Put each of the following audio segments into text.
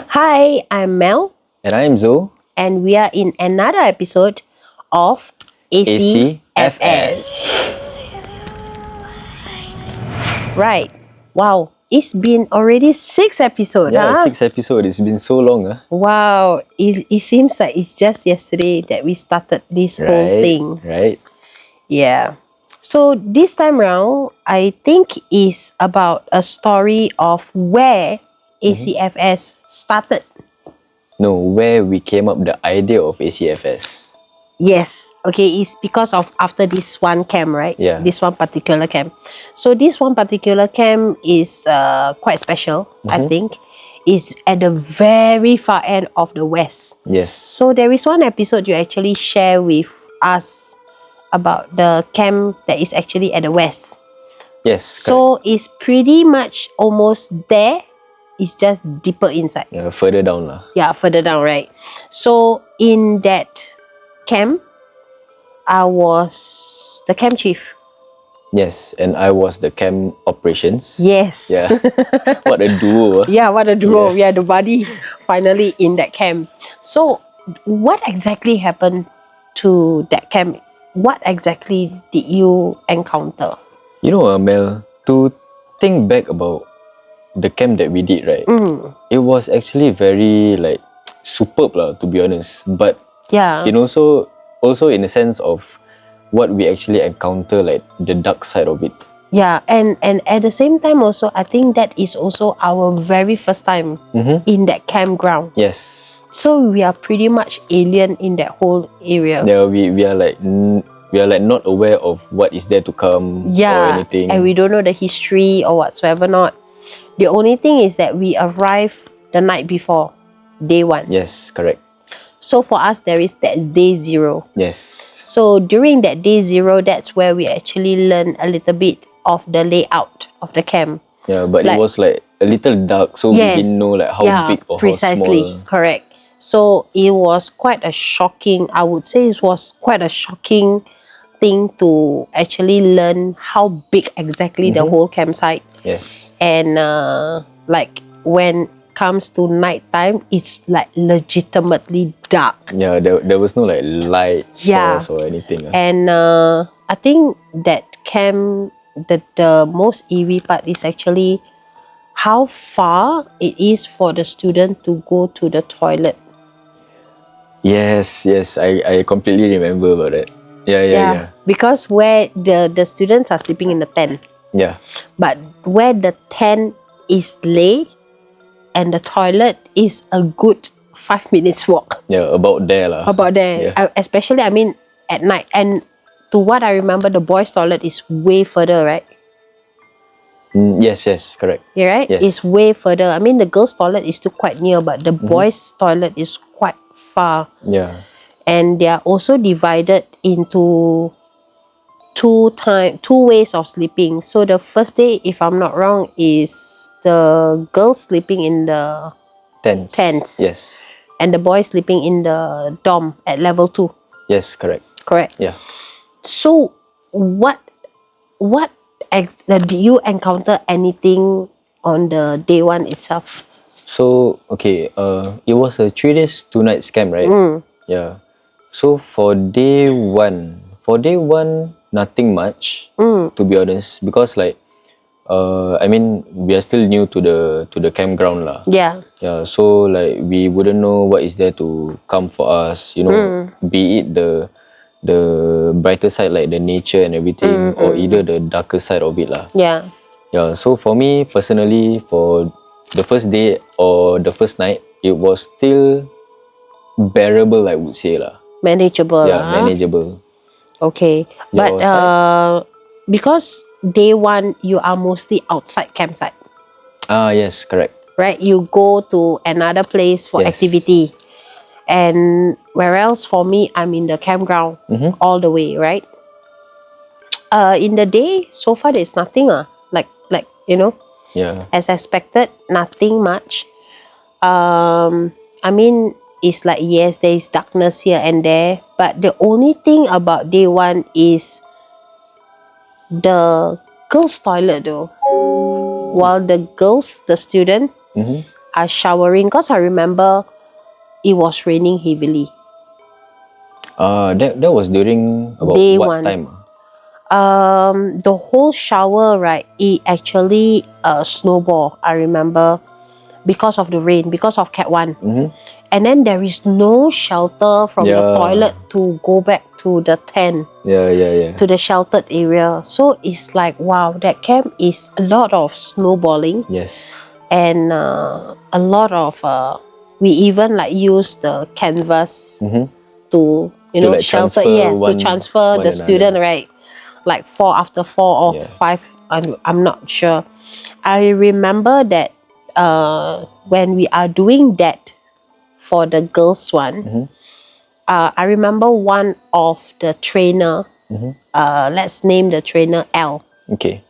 Hi, I'm Mel, And I'm Zo. and we are in another episode of ACFS. Right. Wow, it's been already 6 episodes, Yeah, huh? 6 episodes. It's been so long. Wow, it seems like it's just yesterday that we started this whole thing. Right. Yeah. So this time round, I think is about a story of where ACFS started. No, where we came up the idea of ACFS. Yes. Okay, it's because of after this one camp, right? Yeah. This one particular camp. So this one particular camp is quite special, I think. It's at the very far end of the west. Yes. So there is one episode you actually share with us about the camp that is actually at the west. Yes. So it's pretty much almost there. It's just deeper inside. Yeah, further down lah. Yeah, further down, right? So in that camp, I was the camp chief. Yes, and I was the camp operations. Yes. Yeah. What a duo. Yeah, what a duo. Yeah, the buddy finally in that camp. So what exactly happened to that camp? What exactly did you encounter? You know, Mel, to think back about the camp that we did, right? It was actually very like superb lah, to be honest. But Yeah. you know, also in the sense of what we actually encounter, like the dark side of it. Yeah, and at the same time also, I think that is also our very first time in that campground. Yes. So we are pretty much alien in that whole area. Yeah, we are like not aware of what is there to come or anything. And we don't know the history or whatsoever not. The only thing is that we arrived the night before, day 1. Yes, correct. So for us, there is that day 0. Yes. So during that day 0, that's where we actually learn a little bit of the layout of the camp. Yeah, but Like- it was like a little dark, so we didn't know like how big or precisely, how small. correct. So it was quite a shocking, I would say it was quite a shocking thing to actually learn how big exactly the whole campsite. Yes. And like when comes to nighttime, it's like legitimately dark. Yeah, there was no like light Yeah. source or anything. And I think that camp, the most eerie part is actually how far it is for the student to go to the toilet. Yes, I completely remember about that. Yeah. Because where the students are sleeping in the tent, Yeah. but where the tent is laid and the toilet is a good 5 minutes walk. Yeah, about there lah. About there. Yeah. Especially, I mean, at night. And to what I remember, the boys' toilet is way further, right? Yes, correct. Yeah, right? Yes. It's way further. I mean, the girls' toilet is still quite near, but the boys' toilet is quite far. Yeah. And they are also divided into two ways of sleeping. So the first day, if I'm not wrong, is the girls sleeping in the Tents. Yes. and the boys sleeping in the dorm at level 2. Yes, correct. Correct. Yeah. So what do you encounter anything on the day 1 itself? So okay, it was a 3 days 2 nights camp, right? Yeah. So for day one, nothing much, to be honest, because like, I mean, we are still new to the campground lah. Yeah. Yeah. So like we wouldn't know what is there to come for us, you know, be it the brighter side like the nature and everything, or either the darker side of it lah. Yeah. Yeah. So for me personally, for the first day or the first night, it was still bearable, I would say lah. Manageable. Yeah, manageable. Okay. Your But because day 1 you are mostly outside campsite, Yes, correct. right? You go to another place for Yes. activity. And where else for me, I'm in the campground all the way, right? In the day, so far there's nothing like you know, Yeah. as expected, nothing much. I mean, it's like, yes, there is darkness here and there, but the only thing about day 1 is the girls' toilet though. While the girls, the student, are showering, because I remember it was raining heavily. That was during about Day what one. time? The whole shower, right, it actually snowball, I remember, because of the rain, because of Cat 1. And then there is no shelter from the toilet to go back to the tent, to the sheltered area. So it's like, wow, that camp is a lot of snowballing. Yes. And a lot of, we even like use the canvas to, you know, like shelter, transfer to transfer the student, right? Like 4 after 4 or 5, I'm not sure. I remember that when we are doing that for the girls one, I remember one of the trainer, let's name the trainer L. Okay.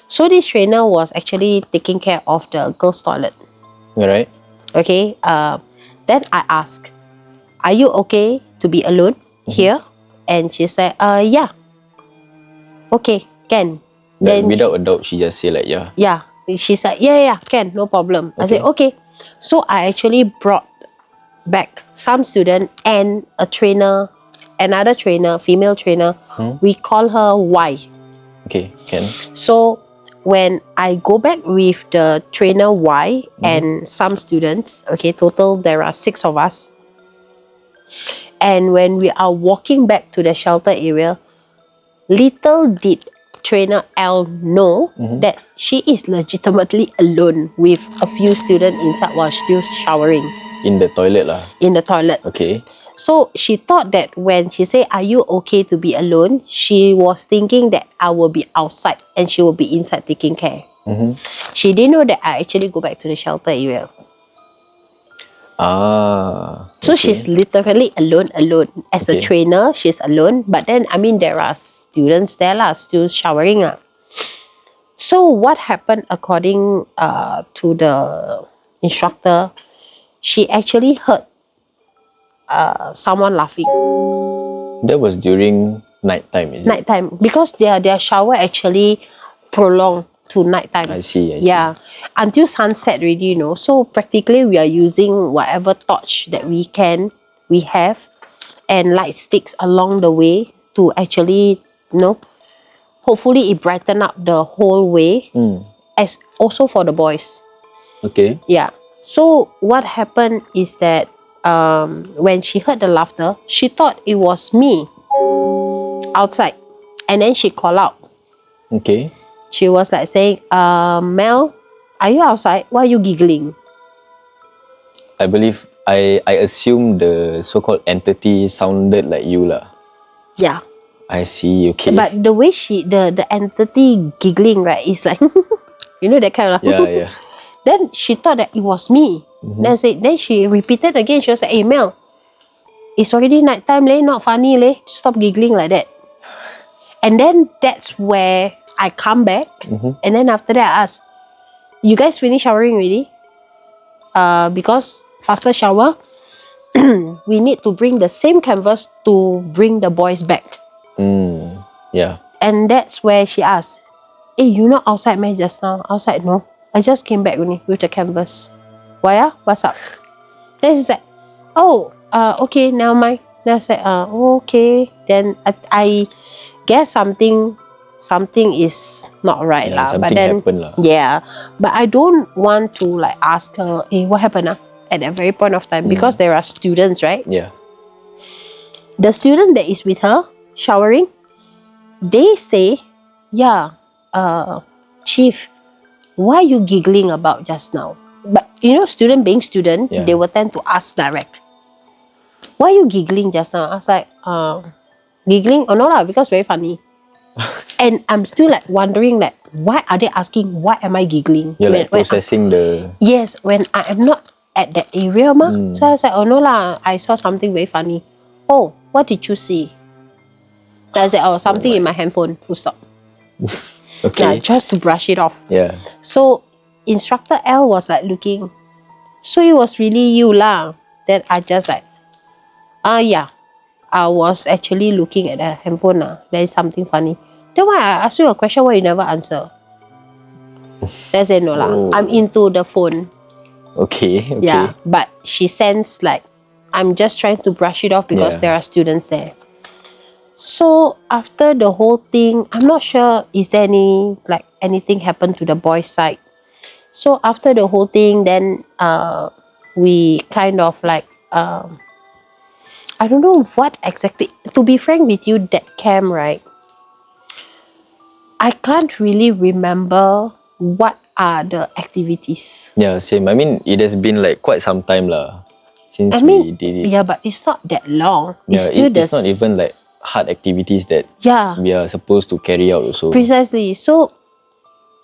So this trainer was actually taking care of the girls' toilet. Alright. Okay. Then I asked, "Are you okay to be alone here?" And she said, "Yeah. Okay, can." Like Then without a doubt, she just say like, yeah. Yeah. She said, yeah, can, no problem. I said, okay. So I actually brought back some student and a trainer, another trainer, female trainer. We call her Y. Okay, can. So when I go back with the trainer Y and some students, okay, total there are 6 of us. And when we are walking back to the shelter area, little did trainer L know that she is legitimately alone with a few students inside while still showering. In the toilet lah. In the toilet. Okay. So she thought that when she said, "Are you okay to be alone?" she was thinking that I will be outside and she will be inside taking care. She didn't know that I actually go back to the shelter area. So she's literally alone. As a trainer, she's alone. But then, I mean, there are students there lah, still showering lah. So what happened according to the instructor, she actually heard someone laughing. That was during nighttime, is it? Nighttime. Because their shower actually prolonged to nighttime. I see. Yeah. Until sunset already, you know. So practically we are using whatever torch that we have and light sticks along the way to actually, you know, hopefully it brighten up the whole way. As also for the boys. Okay. Yeah. So what happened is that when she heard the laughter, she thought it was me outside. And then she called out. Okay. She was like saying, Mel, are you outside? Why are you giggling? I believe, I assume the so-called entity sounded like you lah. Yeah. I see, okay. But the way the entity giggling, right, is like, you know, that kind of. Yeah. Then she thought that it was me. Then she repeated again. She was like, "Hey Mel, it's already nighttime, leh. Not funny, leh. Stop giggling like that." And then that's where I come back. And then after that I asked, "You guys finished showering already? Because faster shower, we need to bring the same canvas to bring the boys back." Yeah. And that's where she asked, "Hey, you not outside man just now?" "Outside, no. I just came back only with the canvas." "Why ah? What's up?" Then she said, "Oh, okay, never mind." Then I said, okay. Then I guess something is not right lah. But then happened lah. Yeah. But I don't want to like ask her, "Hey, what happened at that very point of time?" Because there are students, right? Yeah. The student that is with her showering, they say, "Yeah, Chief, why are you giggling about just now?" But you know, student being student, they will tend to ask direct. "Why are you giggling just now?" I was like, giggling? Oh no lah, because very funny. And I'm still like wondering, like, why are they asking? Why am I giggling? You're like processing the. Yes, when I am not at that area, ma. So I was like, "Oh no lah, I saw something very funny." "Oh, what did you see?" I said, "Oh, something in my handphone." Full stop. Okay. Yeah, just to brush it off. Yeah. So instructor L was like looking. "So it was really you lah." Then I just like, yeah. I was actually looking at the handphone lah. There is something funny. Then why I ask you a question, why you never answer? Then I said, "No lah, I'm into the phone." Okay. Yeah, but she sends like, I'm just trying to brush it off because there are students there. So after the whole thing, I'm not sure is there anything happened to the boys' side. So after the whole thing, then we kind of like I don't know what exactly. To be frank with you, that camp, right? I can't really remember what are the activities. Yeah, same. I mean, it has been like quite some time lah since we did it. Yeah, but it's not that long. Yeah, it's not even like hard activities that we are supposed to carry out also. Precisely. So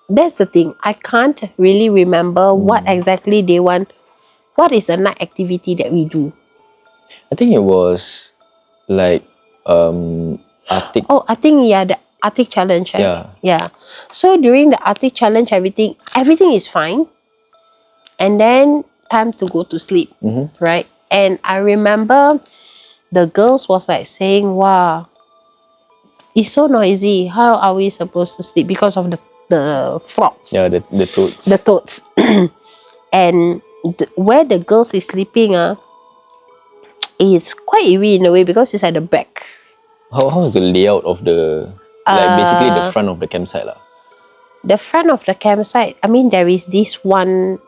that's the thing. I can't really remember what exactly they want. What is the night activity that we do? I think it was like Arctic. Oh, I think the Arctic challenge, right? Yeah. So during the Arctic challenge, everything is fine. And then time to go to sleep, right? And I remember the girls was like saying, "Wow, it's so noisy. How are we supposed to sleep because of the frogs?" Yeah, the toads. The toads. And where the girls is sleeping, is quite eerie in a way because it's at the back. How's the layout of the basically the front of the campsite lah? The front of the campsite, I mean, there is this one.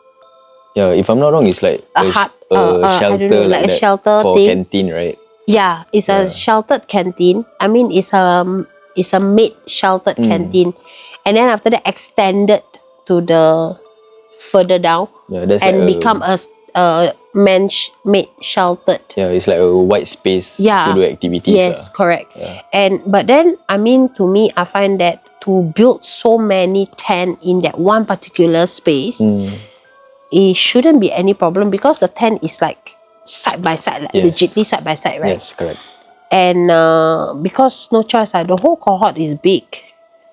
Yeah, if I'm not wrong, it's like a hut, shelter, like a that shelter for thing. canteen, right? Yeah, it's a sheltered canteen. I mean, it's a made sheltered canteen, and then after that extended to the further down, and become a made sheltered. Yeah, it's like a white space to do activities. Yes, correct. Yeah. But then, I mean, to me, I find that to build so many tent in that one particular space, it shouldn't be any problem because the tent is like side by side, like legitly side by side, right? Yes, correct. And because no choice, the whole cohort is big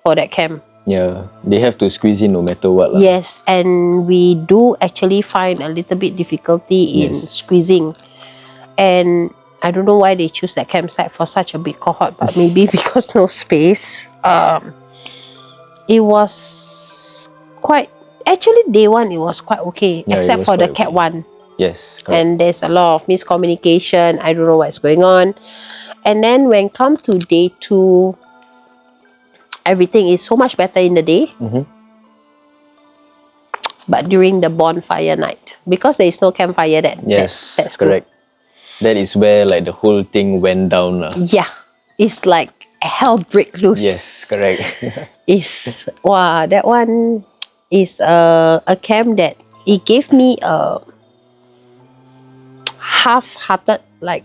for that camp. Yeah, they have to squeeze in no matter what. Yes, and we do actually find a little bit difficulty in squeezing. And I don't know why they choose that campsite for such a big cohort, but maybe because no space. It was quite... Actually, day one, it was quite okay, except for the cat one. Yes, correct. And there's a lot of miscommunication. I don't know what's going on. And then when it comes to day two, everything is so much better in the day. But during the bonfire night, because there is no campfire then. Yes, that's correct. Good. That is where like the whole thing went down. Yeah, it's like hell break loose. Yes, correct. That one is a camp that it gave me a half-hearted like,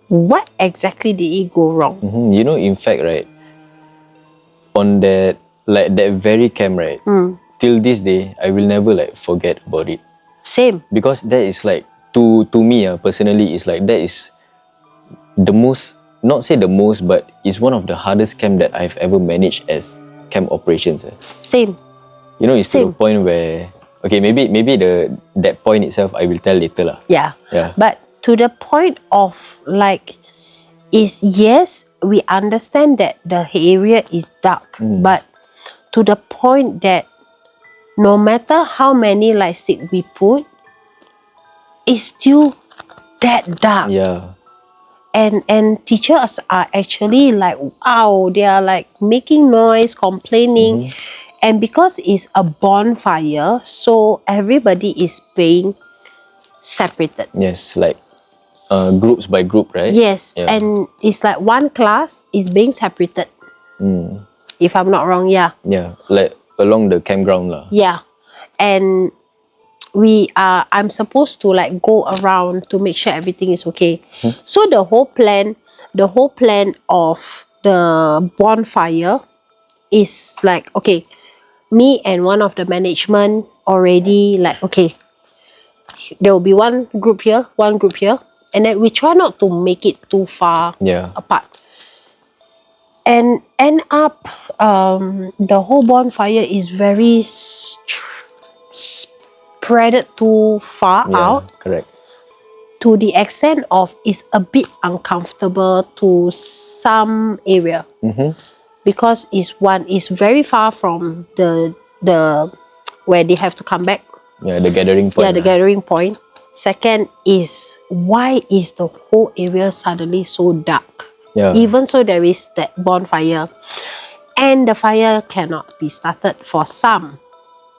what exactly did it go wrong? You know, in fact, right, on that very camp, right, till this day, I will never like forget about it. Same. Because that is like, to me personally, it's like that is the most, not say the most, but it's one of the hardest camp that I've ever managed as camp operations. Same. You know, it's to a point where, okay, maybe that point itself I will tell later lah. Yeah. But to the point of like, yes, we understand that the area is dark, but to the point that no matter how many light stick we put, it's still that dark. Yeah. And teachers are actually like, wow, they are like making noise, complaining. And because it's a bonfire, so everybody is being separated. Yes, like groups by group, right? Yes, and it's like one class is being separated. If I'm not wrong, yeah. Yeah, like along the campground lah. Yeah, and I'm supposed to like go around to make sure everything is okay. So the whole plan of the bonfire is like, okay, me and one of the management already like, okay, there will be one group here, and then we try not to make it too far apart. And end up, the whole bonfire is very spread too far out. Correct. To the extent of it's a bit uncomfortable to some area. Because it's very far from the where they have to come back. Yeah, the gathering point. Yeah, the gathering point. Second is, why is the whole area suddenly so dark? Yeah. Even so, there is that bonfire, and the fire cannot be started for some.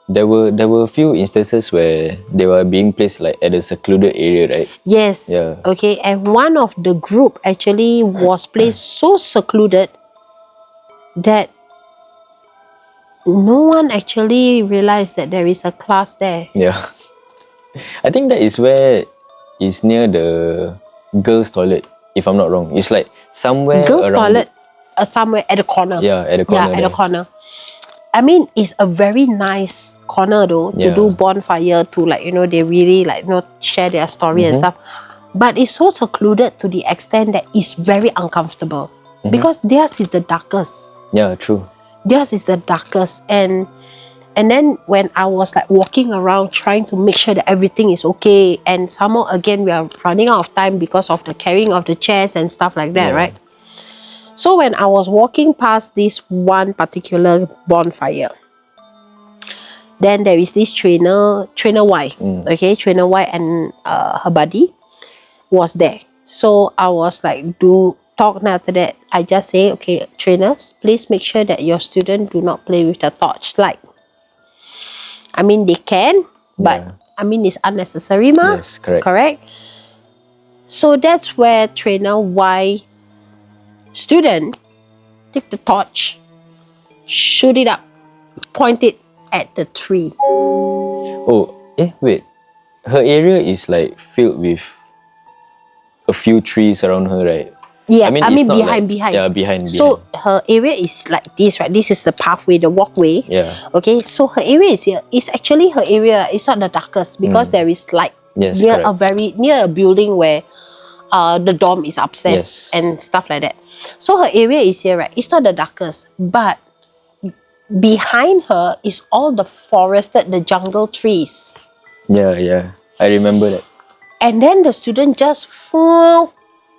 There were a few instances where they were being placed like at a secluded area, right? Yes. Yeah. Okay, and one of the group actually was placed so secluded that no one actually realized that there is a class there. Yeah. I think that is where it's near the girls' toilet, if I'm not wrong. It's like somewhere Girls' around toilet, somewhere at the corner. Yeah, at the corner. Yeah, at the corner. I mean, it's a very nice corner though, to Yeah. do bonfire, to like, they really like, share their story and stuff. But it's so secluded to the extent that it's very uncomfortable. Because theirs is the darkest. Yeah, true. Theirs is the darkest. And then when I was like walking around trying to make sure that everything is okay, and somehow again we are running out of time because of the carrying of the chairs and stuff like that, right? So when I was walking past this one particular bonfire, then there is this trainer Y, okay, trainer Y and her buddy was there. So I was like, talk, and after that I just say, okay, trainers, please make sure that your students do not play with the torchlight. I mean, they can, but I mean, it's unnecessary, ma. Yes, correct. Correct. So that's where trainer Y student take the torch, shoot it up, point it at the tree. Oh, wait. Her area is like filled with a few trees around her, right? Yeah, I mean behind. Yeah, behind. So her area is like this, right? This is the pathway, the walkway. Yeah. Okay, so her area is here. It's actually her area. It's not the darkest because there is light near a building where the dorm is upstairs and stuff like that. So her area is here, right? It's not the darkest, but behind her is all the the jungle trees. Yeah. I remember that. And then the student just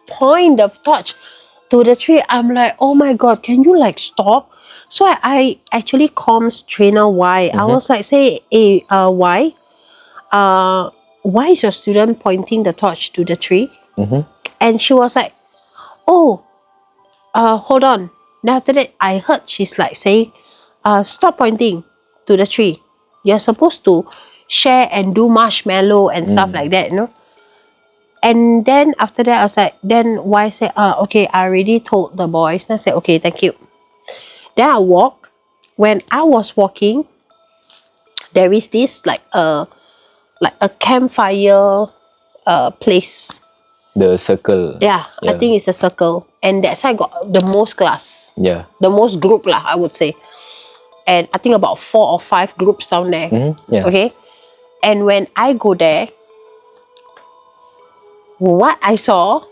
point the torch to the tree. I'm like, oh my god, can you like stop? So I actually comms trainer Y. I was like, say, hey, Y, why is your student pointing the torch to the tree? And she was like, oh, hold on. Then after that, I heard she's like saying, stop pointing to the tree. You're supposed to share and do marshmallow and stuff like that, you know? And then after that, I was like, then Y said, okay, I already told the boys. And I said, okay, thank you. Then I walk. When I was walking, there is this like a campfire place. The circle. Yeah, I think it's the circle. And that side got the most class. Yeah. The most group lah, I would say. And I think about 4 or 5 groups down there. Yeah. Okay. And when I go there, what I saw,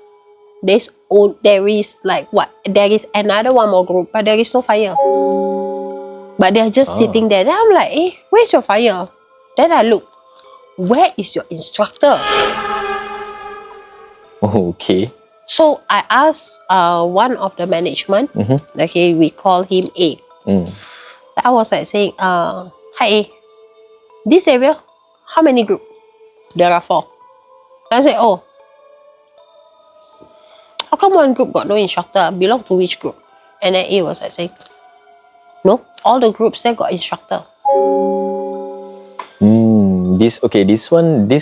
there is like what? There is another one more group, but there is no fire. But they're just sitting there. Then I'm like, where's your fire? Then I look, where is your instructor? Okay. So I asked one of the management, okay, we call him A. I was like saying, hi A, this area, how many group? There are 4. I said, oh, how come one group got no instructor? Belong to which group? And then A was like saying, no, all the groups there got instructor. This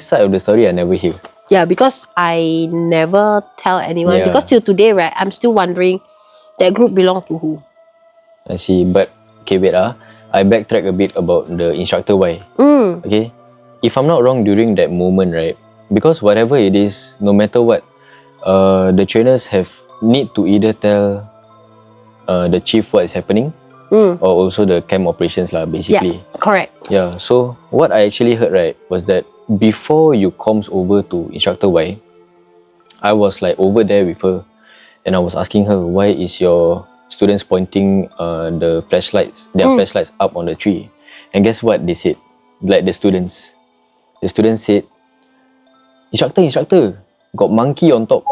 side of the story I never hear. Yeah, because I never tell anyone. Yeah. Because till today, right, I'm still wondering that group belong to who. I see. But okay, wait. I backtrack a bit about the instructor Y. Okay, if I'm not wrong, during that moment, right, because whatever it is, no matter what, the trainers need to either tell the chief what is happening, or also the camp operations lah, basically. Yeah, correct. Yeah. So what I actually heard, right, was that before you comms over to instructor Y, I was like over there with her, and I was asking her, why is your students pointing their flashlights up on the tree? And guess what they said? Like the students said, instructor, got monkey on top.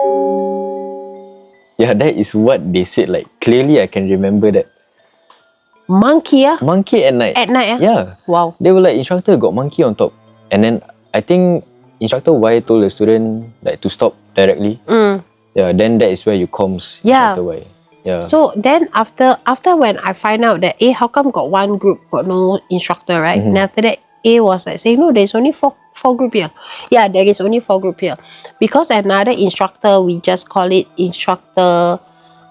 Yeah, that is what they said. Like clearly I can remember that. Monkey Monkey at night. At night Yeah. Wow. They were like, instructor, got monkey on top. And then I think instructor Y told the student like to stop directly. Yeah, then that is where you comms instructor Y. Yeah. So then after when I find out that how come got one group got no instructor, right? And after that A was like saying, no, there's only four group here. Yeah, there is only 4 group here. Because another instructor, we just call it instructor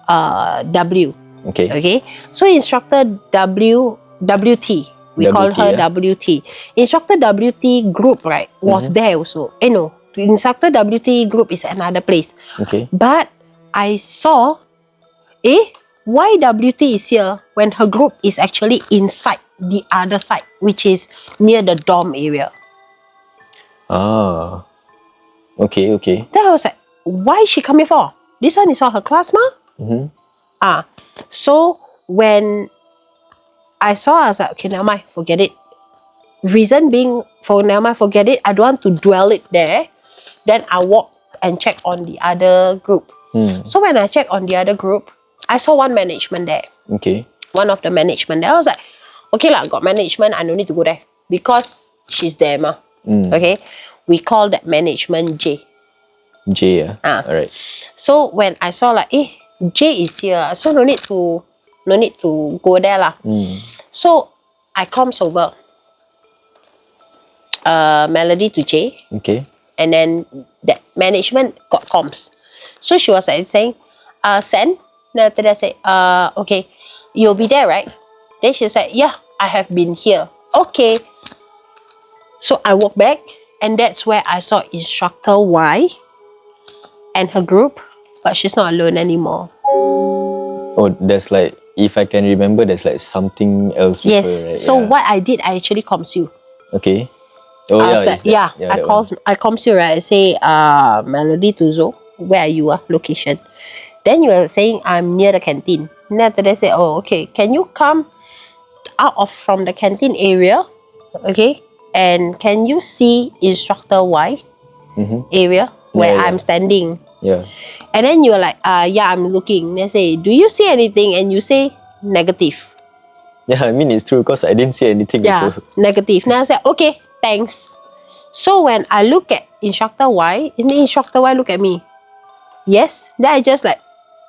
W. Okay. So instructor WT. We call her WT. Instructor WT group, right, was there also. No, instructor WT group is another place. Okay. But I saw, why WT is here when her group is actually inside the other side, which is near the dorm area. Ah. Okay. Then I was like, why is she coming for? This one is all her class, ma? So when I saw, I was like, okay, never mind, forget it. Reason being, never mind, forget it. I don't want to dwell it there. Then I walk and check on the other group. So when I check on the other group, I saw one management there. Okay. One of the management there. I was like, okay lah, got management, I don't need to go there. Because she's there, ma. Okay. We call that management J. J, yeah. Alright. So when I saw like, J is here, so no need to go there lah. So I comms over Melody to J. Okay. And then that management got comms. So she was like saying, send. Then after that I say, okay, you'll be there, right? Then she said, yeah, I have been here. Okay. So I walked back, and that's where I saw instructor Y and her group, but she's not alone anymore. Oh, there's like, if I can remember, there's like something else with her, right? So what I did, I actually comms you. Okay. Oh I yeah, was like, I comms you, right? I say, Melody to Zo, where are you? Location. Then you were saying I'm near the canteen. And after they say, oh, okay, can you come out from the canteen area? Okay. And can you see instructor Y area where I'm standing? Yeah. And then you're like, yeah, I'm looking. They say, do you see anything? And you say negative. Yeah, I mean it's true because I didn't see anything. Yeah, also. negative. Now I said, okay, thanks. So when I look at instructor Y, and the instructor Y look at me. Yes. Then I just like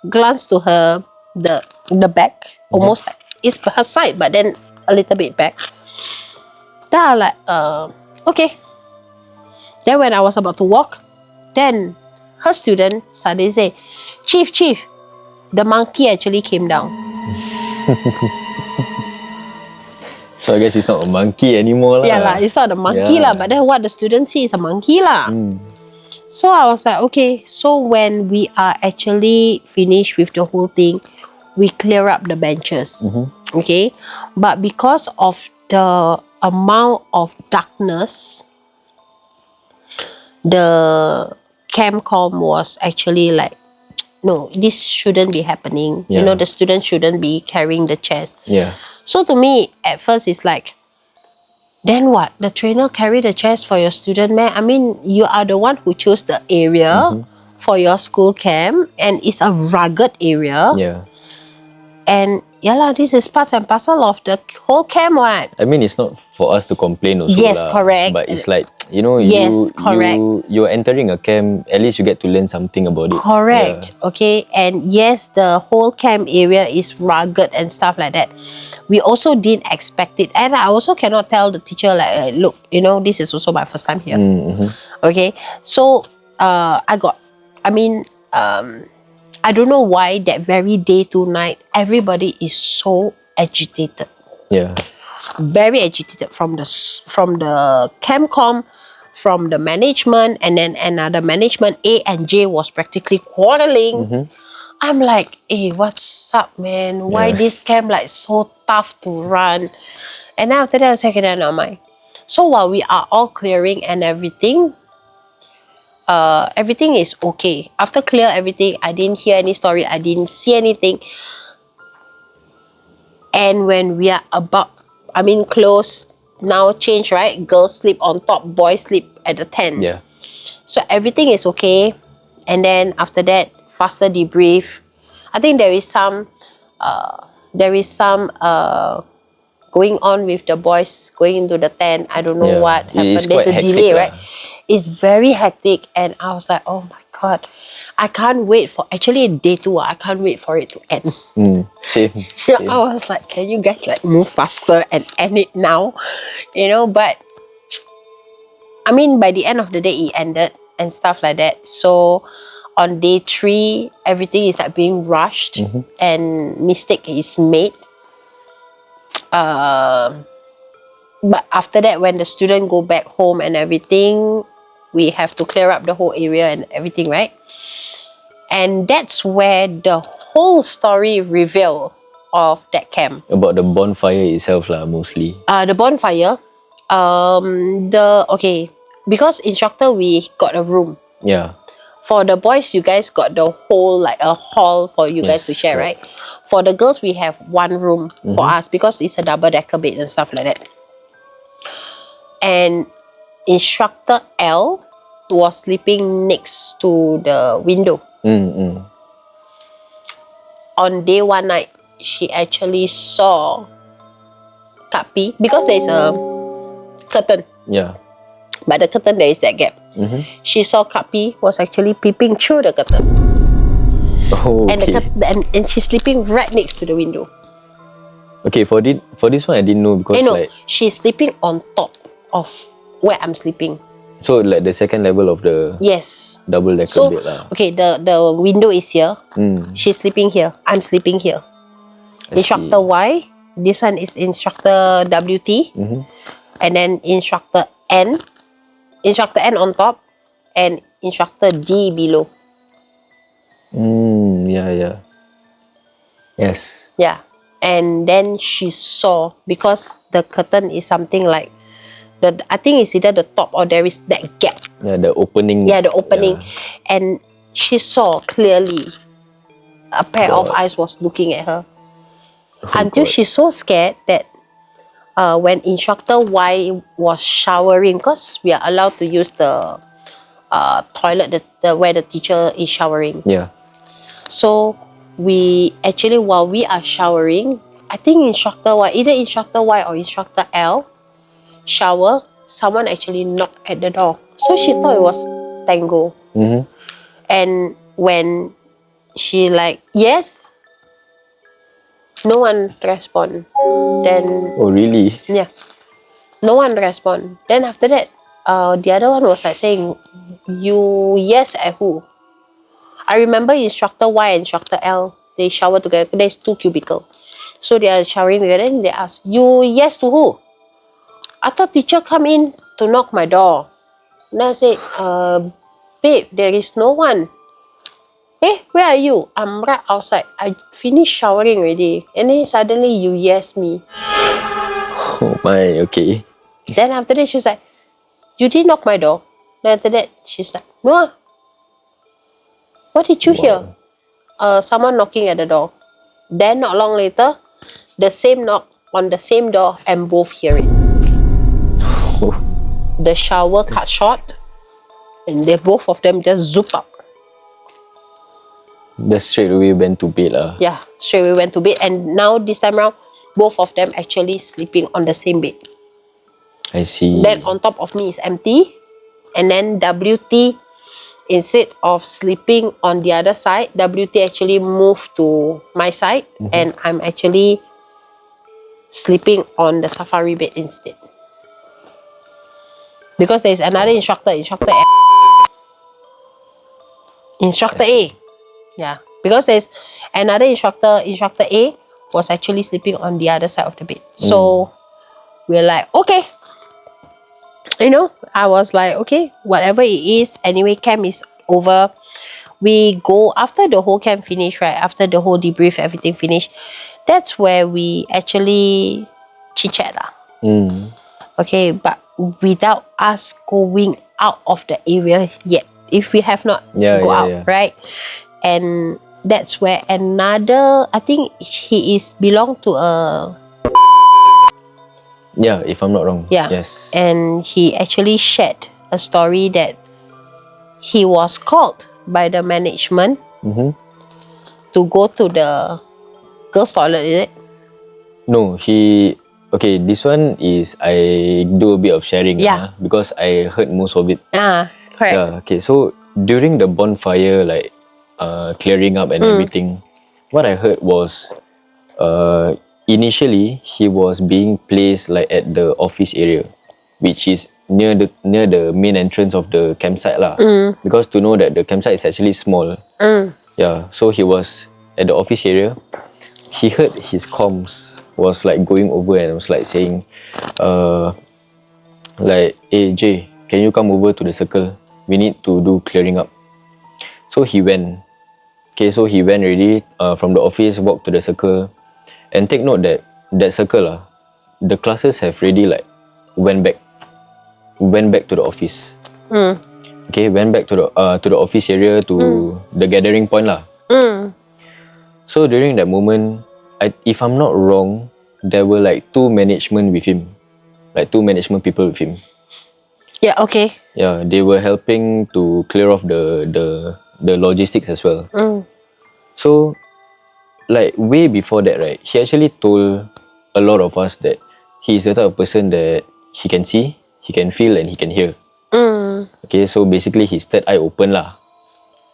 glance to her the back, almost like it's her side, but then a little bit back. Then I like, okay. Then when I was about to walk, then her student suddenly say, Chief, the monkey actually came down. So I guess it's not a monkey anymore lah. Yeah lah, it's not a monkey lah. But then what the student see is a monkey lah. So I was like, okay. So when we are actually finished with the whole thing, we clear up the benches. Okay, but because of the amount of darkness, the Campcom was actually like, no, this shouldn't be happening. You know, the students shouldn't be carrying the chairs. Yeah. So to me, at first, it's like, then what? The trainer carry the chairs for your student, man? I mean, you are the one who chose the area for your school camp, and it's a rugged area. Yeah. And yeah lah, this is part and parcel of the whole camp, what? I mean, it's not for us to complain also. Yes, correct. But it's like, you know, you're entering a camp, at least you get to learn something about it. Correct. Yeah. Okay. And yes, the whole camp area is rugged and stuff like that. We also didn't expect it. And I also cannot tell the teacher like, look, you know, this is also my first time here. Okay. So, I don't know why that very day to night, everybody is so agitated. Yeah. Very agitated from the Campcom, from the management, and then another management, A and J was practically quarreling. I'm like, hey, what's up, man? Why this camp like so tough to run? And then after that, I was like, never mind. So while we are all clearing and everything, everything is okay. After clear everything, I didn't hear any story. I didn't see anything. And when we are about, close, now change, right? Girls sleep on top, boys sleep at the tent. Yeah. So everything is okay. And then after that, faster debrief. I think there is some go going on with the boys going into the tent. I don't know what happened. It's There's a quite delay, hectic right? It's very hectic, and I was like, oh my god, I can't wait for actually day 2. I can't wait for it to end. Same. I was like, can you guys like move faster and end it now? But I mean, by the end of the day, it ended and stuff like that. So on day 3, everything is like being rushed and mistake is made. But after that, when the student go back home and everything, we have to clear up the whole area and everything, right? And that's where the whole story reveal of that camp. About the bonfire itself lah, mostly. The bonfire, because instructor, we got a room. Yeah. For the boys, you guys got the whole like a hall for you guys to share, right? For the girls, we have one room for us because it's a double-decker bed and stuff like that. And instructor L was sleeping next to the window. On day 1 night, she actually saw Kak P, because there is a curtain. Yeah. But the curtain, there is that gap. She saw Kak P was actually peeping through the curtain. Oh, okay. And she's sleeping right next to the window. Okay, for this one I didn't know because like she's sleeping on top of where I'm sleeping. So like the second level of the double decker bed lah. Okay, the window is here. She's sleeping here. I'm sleeping here. Instructor Y, this one is instructor WT, and then instructor N on top, and instructor D below. Yeah. Yes. Yeah. And then she saw, because the curtain is something like I think it's either the top or there is that gap. Yeah, the opening. Yeah, the opening. And she saw clearly a pair of eyes was looking at her. Until she's so scared that when instructor Y was showering, because we are allowed to use the toilet where the teacher is showering. Yeah. So we actually, while we are showering, I think instructor Y, either instructor Y or instructor L shower, someone actually knocked at the door. So she thought it was Tango. And when she like, yes, no one respond. Then oh really? Yeah, no one respond. Then after that, the other one was like saying, you yes at who? I remember instructor Y and instructor L, they shower together. There's 2 cubicles. So they are showering together and they ask, you yes to who? I thought teacher come in to knock my door. And I said, babe, there is no one. Hey, where are you? I'm right outside. I finished showering already. And then suddenly you yes me. Oh my, okay. Then after that, she was like, you did knock my door. Then after that, she's like, no. What did you hear? Someone knocking at the door. Then not long later, the same knock on the same door and both hear it. The shower cut short and they both of them just zoop up. Just straight away went to bed lah. Yeah, straight away went to bed, and now this time around, both of them actually sleeping on the same bed. I see. Then on top of me is empty, and then WT, instead of sleeping on the other side, WT actually moved to my side, and I'm actually sleeping on the safari bed instead. Because there's another instructor A. Yeah, because there's another instructor A was actually sleeping on the other side of the bed. So we're like, okay. I was like, okay, whatever it is, anyway, camp is over. We go, after the whole camp finish, right? After the whole debrief, everything finished, that's where we actually chit-chat lah. Okay, but without us going out of the area yet. If we have not go out, right? And that's where another, I think he is belong to a... Yeah, if I'm not wrong. Yeah. Yes. And he actually shared a story that he was called by the management to go to the girls' toilet, is it? No, he Okay, this one is I do a bit of sharing. Yeah. Because I heard most of it. Correct. Yeah, okay. So during the bonfire, like clearing up and everything, what I heard was initially he was being placed like at the office area, which is near the main entrance of the campsite lah. Because to know that the campsite is actually small. Yeah, so he was at the office area. He heard his comms was like going over and was like saying, like, hey Jay, can you come over to the circle? We need to do clearing up. So he went. Okay, so he went already from the office, walked to the circle, and take note that that circle the classes have already like went back to the office. Okay, went back to the office area to the gathering point lah. So during that moment, if I'm not wrong, there were like two management people with him. Yeah, okay. Yeah, they were helping to clear off the logistics as well. So, like way before that, right, he actually told a lot of us that he is the type of person that he can see, he can feel, and he can hear. Okay, so basically his third eye open lah.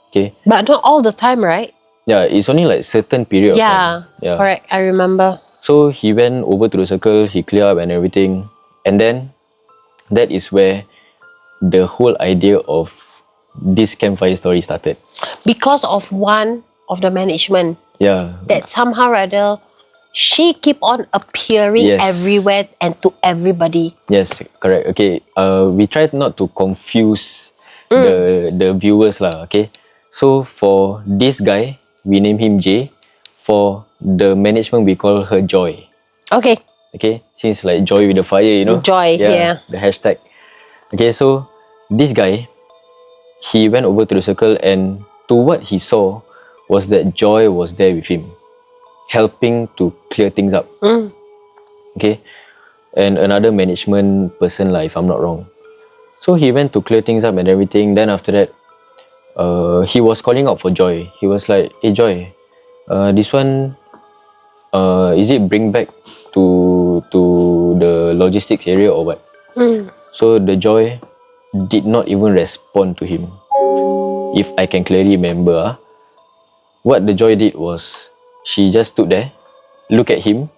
Okay. But not all the time, right? Yeah, it's only like certain period of time. Yeah, correct. I remember. So he went over to the circle, he cleared up and everything. And then that is where the whole idea of this campfire story started. Because of one of the management. Yeah. That somehow or other, she keep on appearing everywhere and to everybody. Yes, correct. Okay. We tried not to confuse the viewers lah. Okay. So for this guy, we name him J. For the management, we call her Joy. Okay. Okay. Since like joy with the fire, you know. Joy. Yeah. The hashtag. Okay. So this guy, he went over to the circle, and to what he saw was that Joy was there with him, helping to clear things up. Okay. And another management person lah, if I'm not wrong. So he went to clear things up and everything. Then after that, he was calling out for Joy. He was like, hey Joy, this one, is it bring back to the logistics area or what? So the Joy did not even respond to him. If I can clearly remember, what the Joy did was she just stood there, look at him,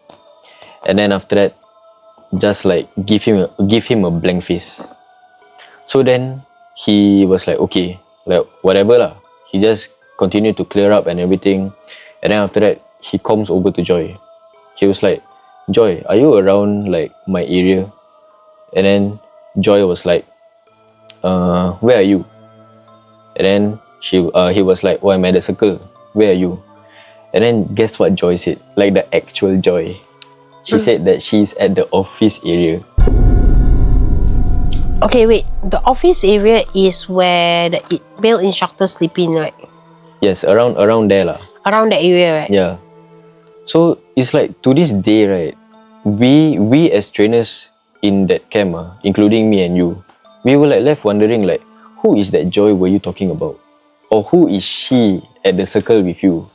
and then after that, just like give him a blank face. So then he was like, okay, like whatever lah. He just continued to clear up and everything, and then after that, he comes over to Joy. He was like, Joy, are you around like my area? And then Joy was like, where are you? And then he was like, oh, I'm at the circle. Where are you? And then guess what Joy said? Like the actual Joy. She said that she's at the office area. Okay, wait. The office area is where the male instructor sleep in, right? Yes, around there lah. Around that area, right? Yeah. So it's like to this day, right? We as trainers in that camp, including me and you, we were like left wondering like, who is that Joy were you talking about? Or who is she at the circle with you?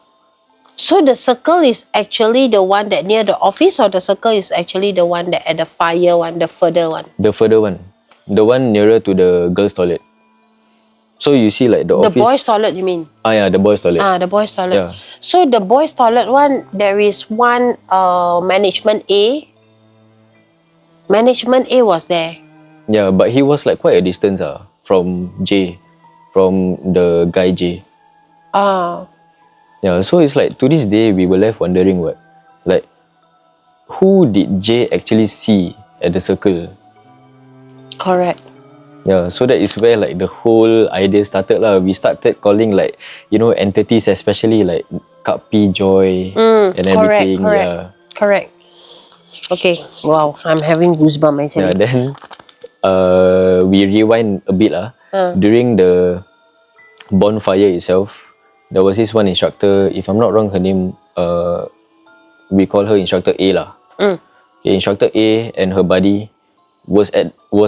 So the circle is actually the one that near the office, or the circle is actually the one that at the fire one, the further one? The further one. The one nearer to the girls' toilet. So you see like the office... The boys' toilet, you mean? Yeah, the boys' toilet. The boys' toilet. Yeah. So the boys' toilet one, there is one management A. Management A was there. Yeah, but he was like quite a distance from J. From the guy J. Yeah, so it's like to this day we were left wondering what, like, who did J actually see at the circle? Correct. Yeah, so that is where like the whole idea started lah. We started calling like, you know, entities, especially like Kapi, Joy, and everything. Correct. Yeah. Correct. Okay. Wow, I'm having goosebumps actually. Yeah, then we rewind a bit lah. During the bonfire itself, there was this one instructor, if I'm not wrong, her name, we call her Instructor A lah. Okay, Instructor A and her buddy was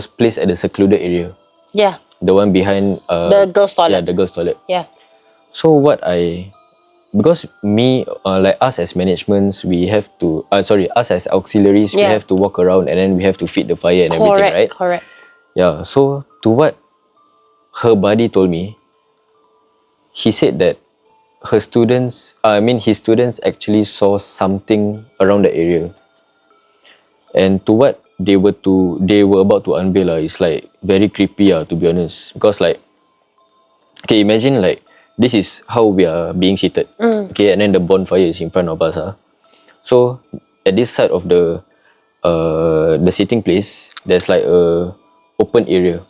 placed at the secluded area. Yeah. The one behind the girls' toilet. Yeah, the girls' toilet. Yeah. So what I because like us as managements, we have to us as auxiliaries, we have to walk around and then we have to feed the fire and everything, right? Correct. Yeah, so to what her buddy told me, he said that his students actually saw something around the area. And to what they were about to unveil, it's like very creepy, to be honest. Because like, okay, imagine like this is how we are being seated. Okay, and then the bonfire is in front of us. So at this side of the sitting place, there's like a open area.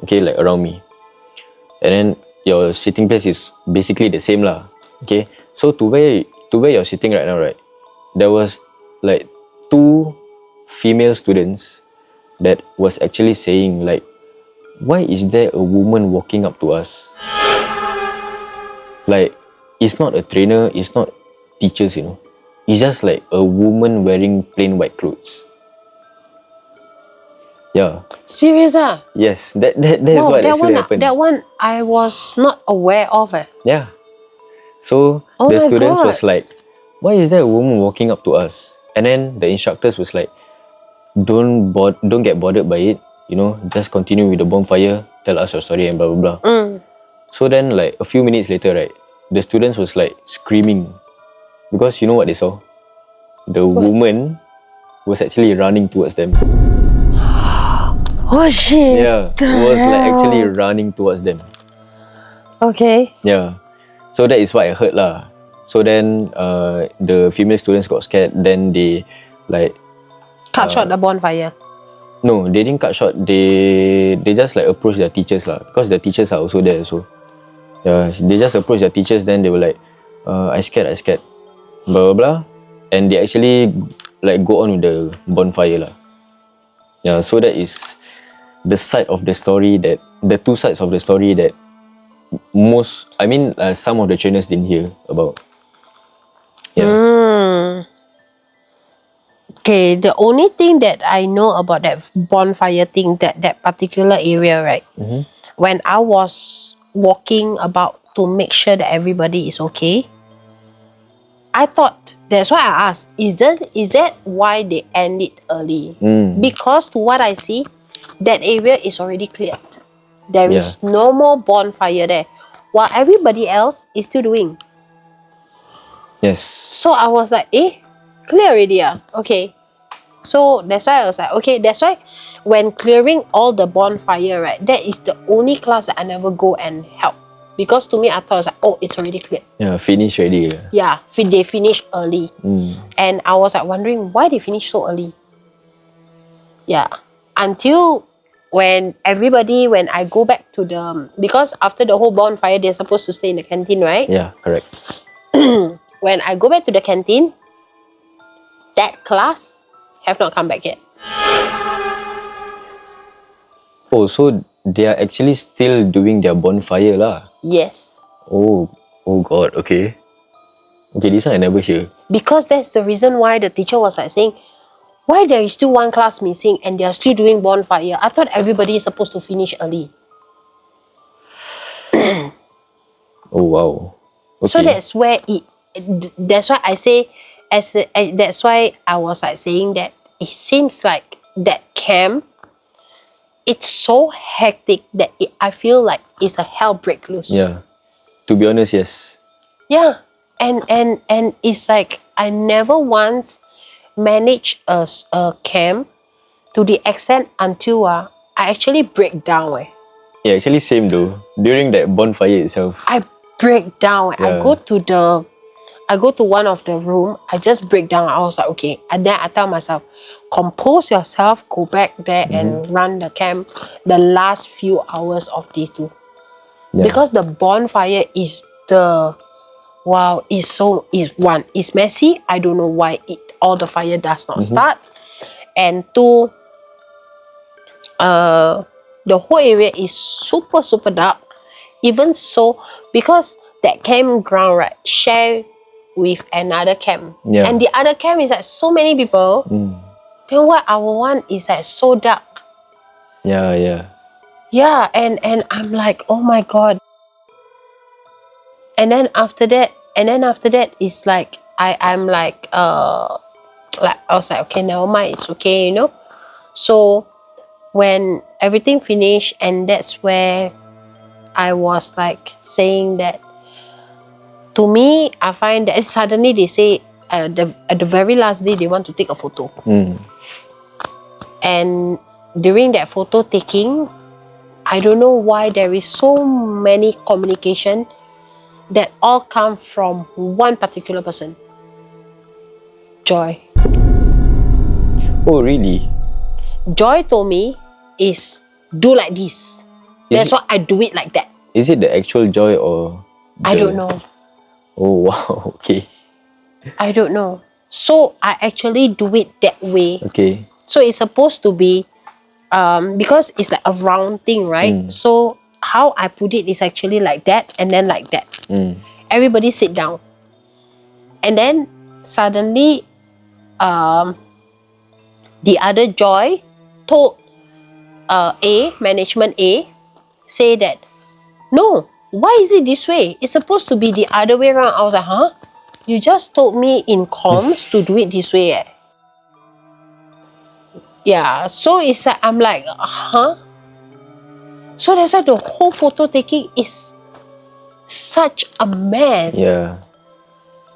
Okay, like around me. And then your sitting place is basically the same lah. Okay, so to where you're sitting right now, right, there was like 2 female students that was actually saying like, why is there a woman walking up to us? Like, it's not a trainer, it's not teachers, it's just like a woman wearing plain white clothes. Yeah. Serious ah? Yes, that is what actually happened. That one I was not aware of. Yeah. So the students was like, why is there a woman walking up to us? And then the instructors was like, don't get bothered by it, just continue with the bonfire, tell us your story and blah blah blah. So then like a few minutes later, right, the students was like screaming because you know what they saw? The woman was actually running towards them. Oh shit. Yeah, was like actually running towards them. Okay. Yeah. So that is what I heard lah. So then the female students got scared. Then they like cut short the bonfire. No, they didn't cut short. They just like approached their teachers lah, because the teachers are also there. So yeah, they just approached their teachers. Then they were like, I scared, blah blah blah, and they actually like go on with the bonfire lah. Yeah, so that is the side of the story that the 2 sides of the story that some of the trainers didn't hear about. Yeah. Okay, the only thing that I know about that bonfire thing, that particular area, right? When I was walking about to make sure that everybody is okay, I thought, that's why I asked, is that why they end it early? Because to what I see, that area is already cleared. There is no more bonfire there, while everybody else is still doing. Yes. So I was like, clear already, okay. So that's why I was like, okay, that's why when clearing all the bonfire, right, that is the only class that I never go and help. Because to me, I thought, it's already cleared. Yeah, finish already. Yeah, they finished early. And I was like wondering why they finished so early. Yeah, until when I go back to because after the whole bonfire, they're supposed to stay in the canteen, right? Yeah, correct. When I go back to the canteen, that class have not come back yet. Oh, so they are actually still doing their bonfire lah. Yes. Oh God, okay. Okay, this one I never hear. Because that's the reason why the teacher was like saying, why there is still 1 class missing and they are still doing bonfire? I thought everybody is supposed to finish early. Oh wow. Okay. So that's where that's why I say, that's why I was like saying that it seems like that camp, it's so hectic that I feel like it's a hell break loose. Yeah. To be honest, yes. Yeah. And it's like I never once managed a camp to the extent until I actually break down. Yeah, actually same though. During that bonfire itself. I break down. Yeah. I go to one of the room. I just break down. I was like, okay. And then I tell myself, compose yourself, go back there and run the camp the last few hours of day 2. Yeah. Because the bonfire is it's messy. I don't know why all the fire does not start. And 2, the whole area is super, super dark. Even so, because that campground, right, share with another camp. Yeah. And the other camp is like so many people. Then what our one is like so dark. Yeah. Yeah, and I'm like, oh my God. And then after that, And then after that, it's like I'm like I was like, okay, never mind, it's okay, you know. So when everything finished, and that's where I was like saying that, to me, I find that suddenly they say at the very last day they want to take a photo. And during that photo taking, I don't know why there is so many communication that all come from one particular person. Joy. Oh, really? Joy told me is do like this. That's why I do it like that. Is it the actual Joy or Joy? I don't know. Oh, wow. Okay. I don't know. So I actually do it that way. Okay. So it's supposed to be because it's like a round thing, right? So how I put it is actually like that and then like that. Everybody sit down. And then suddenly the other Joy told management A, say that, no, why is it this way? It's supposed to be the other way around. I was like, huh? You just told me in comms to do it this way. Yeah, so it's like, I'm like, huh? So that's why the whole photo taking is such a mess.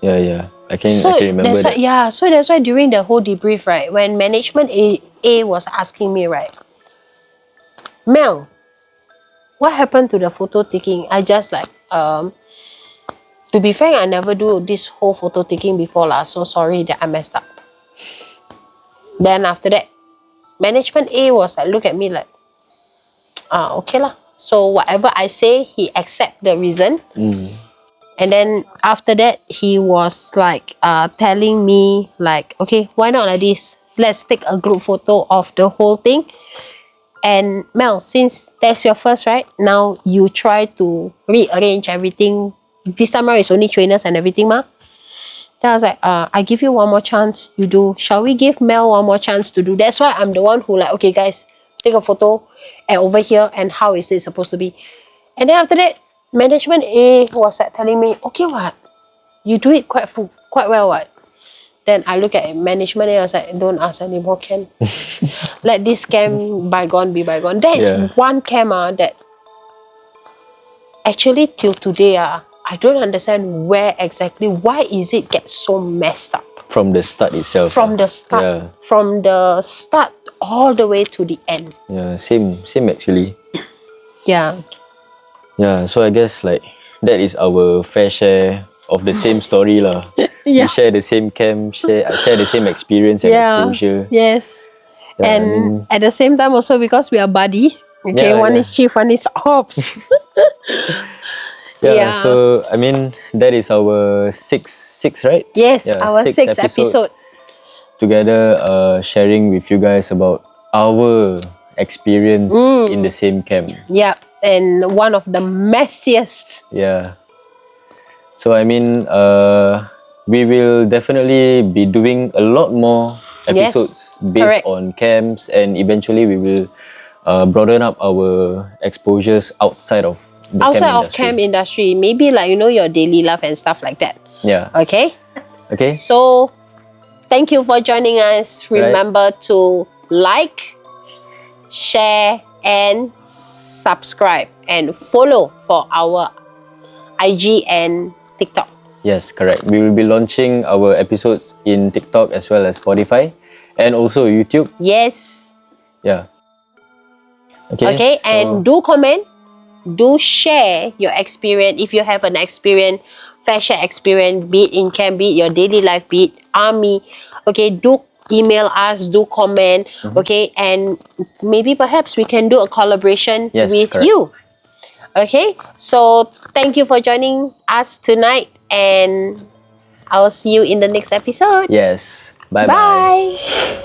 Yeah. I can remember that's that. Why, yeah, so that's why during the whole debrief, right, when management A was asking me, right, Mel, what happened to the photo taking? I just like, to be frank, I never do this whole photo taking before lah. So sorry that I messed up. Then after that, management A was like, look at me like, okay lah. So whatever I say, he accept the reason. And then after that, he was like telling me like, okay, why not like this? Let's take a group photo of the whole thing. And Mel, since that's your first, right? Now you try to rearrange everything. This time around, it's only trainers and everything, ma. Then I was like, I give you one more chance. You do. Shall we give Mel one more chance to do? That's why I'm the one who like, okay, guys, take a photo and over here and how is it supposed to be? And then after that, management A was like telling me, okay, what? You do it quite well, what? Then I look at management A, I was like, don't ask anymore, Ken. Let this camp bygone be bygone. There is one camp that actually till today, I don't understand why is it get so messed up. From the start itself. From the start all the way to the end. Yeah, same actually. Yeah. Yeah, so I guess like that is our fair share of the same story lah. Yeah. We share the same camp, share the same experience and exposure. Yes. Yeah, and at the same time also because we are buddy. Okay, one is chief, one is ops. So I mean that is our six, right? Yes, our sixth episode. Together sharing with you guys about our experience in the same camp. Yeah, and one of the messiest. Yeah. So I mean we will definitely be doing a lot more episodes based on camps, and eventually we will broaden up our exposures outside of the camp industry. Maybe like, you know, your daily life and stuff like that. Yeah. Okay. So thank you for joining us. Remember to like, share and subscribe and follow for our IG and TikTok. Yes, correct. We will be launching our episodes in TikTok as well as Spotify and also YouTube. Yes. Yeah. Okay, so, and do comment, do share your experience. If you have an experience, fair share experience, be it in camp, be it your daily life, be it army. Okay, do email us, do comment. Okay, and maybe perhaps we can do a collaboration with you. Okay, so thank you for joining us tonight, and I will see you in the next episode. Yes. Bye. Bye.